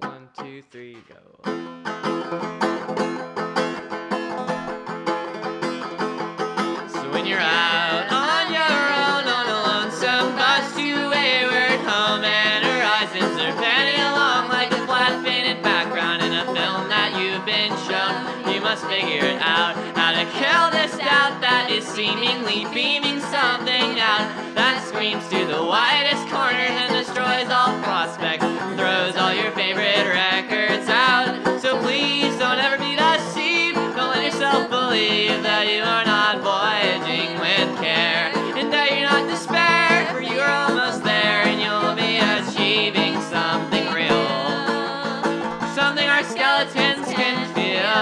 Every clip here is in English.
1, 2, 3, go. So when you're out on your own on a lonesome bus to a wayward home and horizons are panning along like a flat painted background in a film that you've been shown, you must figure it out how to kill this doubt that is seemingly beaming something out that screams to the widest corners and destroys all prospects, throws all your favorite records out. So please don't ever be deceived, don't let yourself believe that you are not voyaging with care, and that you're not despair, for you are almost there and you'll be achieving something real, something our skeletons can feel.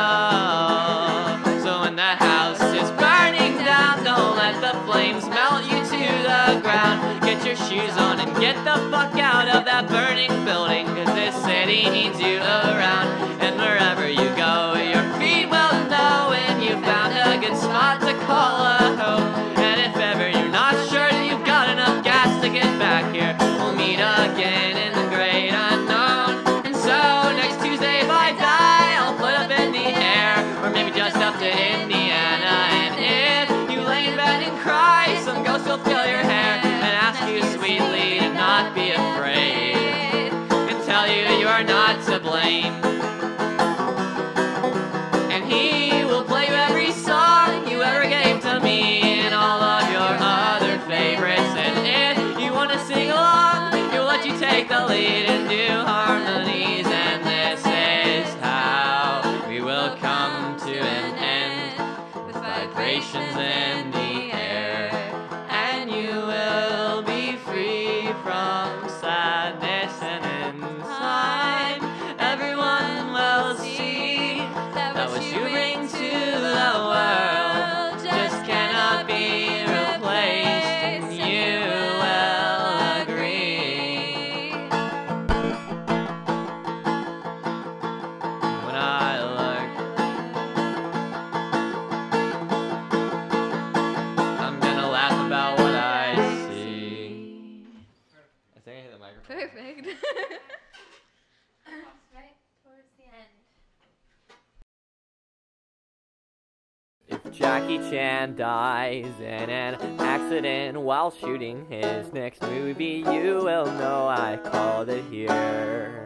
So when the house is burning down, don't let the flames melt you to the ground. Get your shoes on and get the fuck out of that burning building, cause this city needs you around. And wherever you go, your feet will know when you found a good spot to call a home. And if ever you're not sure that you've got enough gas to get back here, we'll meet again in the great unknown. And so next Tuesday if I die, I'll float up in the air, or maybe just up to Indiana. And if you lay in bed and cry, some ghost will fill your hair and ask you sweetly to not be afraid, and tell you you are not to blame. And he will play you every song you ever gave to me and all of your other favorites. And if you want to sing along, he'll let you take the lead and do harmonies. And this is how we will come to an end, with vibrations in the air. And you will be free from sadness, and inside everyone will see that what you bring to the world just cannot be replaced, and you will agree. When I look, I'm gonna laugh about what I see. I think I hit the microphone. Perfect. Right towards the end. If Jackie Chan dies in an accident while shooting his next movie, you will know I called it here.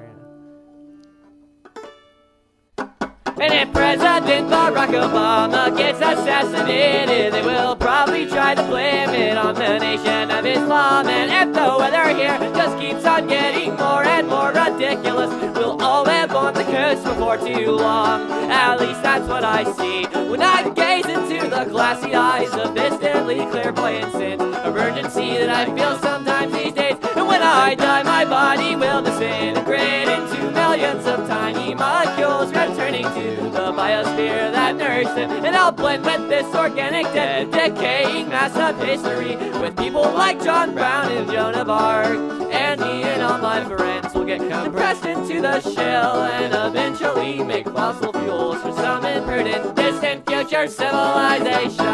And if President Barack Obama gets assassinated, they will probably try to blame it on the Nation of Islam. And if the weather here just keeps on getting more and more ridiculous, we'll all live on the coast before too long. At least that's what I see when I gaze into the glassy eyes of this deadly clairvoyance and emergency that I feel sometimes these days. And when I die, my body will disintegrate into millions of tiny molecules, returning to the biosphere that nourished it. And I'll blend with this organic dead, decaying mass of history, with people like John Brown and Joan of Arc. And me and all my friends will get compressed into the shell and eventually make fossil fuels for some imprudent, distant future civilization.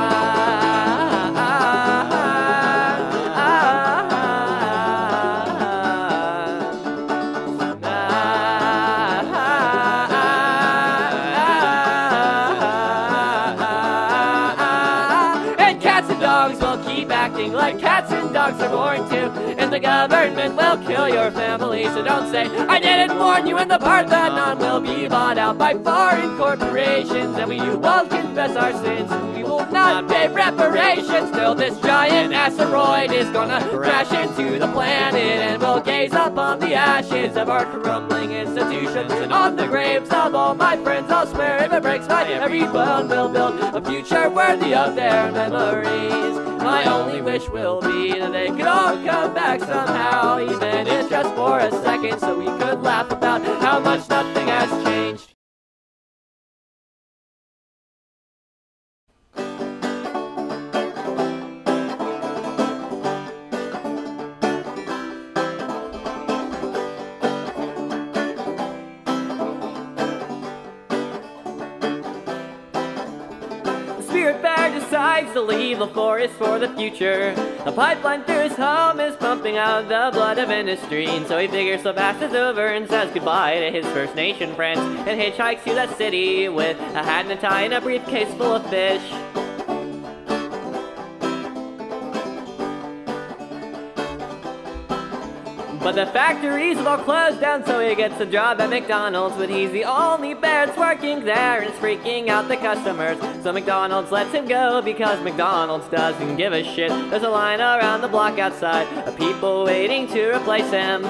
And cats and dogs will keep acting like cats and dogs are born to, and the government will kill your family. So don't say I didn't warn you. And the Parthenon will be bought out by foreign corporations, and we won't confess our sins, and we will not pay reparations till this giant asteroid is gonna crash into the planet, and we'll gaze up on the ashes of our crumbling institutions, and on the graves of all my friends I'll swear, if it breaks my every bone, we'll build a future worthy of their memories. My only wish will be that they could all come back somehow, even if just for a second, so we could laugh about how much nothing has changed. Spirit fair decides to leave the forest for the future. The pipeline through his home is pumping out the blood of industry, and so he figures the past is over and says goodbye to his First Nation friends and hitchhikes to that city with a hat and a tie and a briefcase full of fish. But the factories have all closed down, so he gets a job at McDonald's. But he's the only bear that's working there, and it's freaking out the customers. So McDonald's lets him go because McDonald's doesn't give a shit. There's a line around the block outside of people waiting to replace him.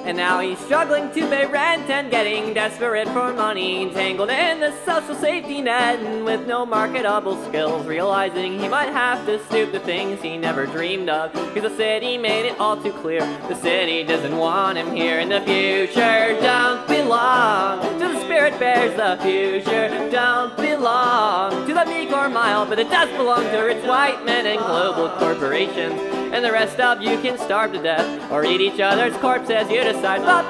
And now he's struggling to pay rent and getting desperate for money, tangled in the social safety net and with no marketable skills, realizing he might have to stoop to things he never dreamed of, because the city made it all too clear the city doesn't want him here. And the future don't belong to the spirit bears. The future don't belong to the meek or mild, but it does belong to rich white men and global corporations. And the rest of you can starve to death or eat each other's corpses. You decide. Ba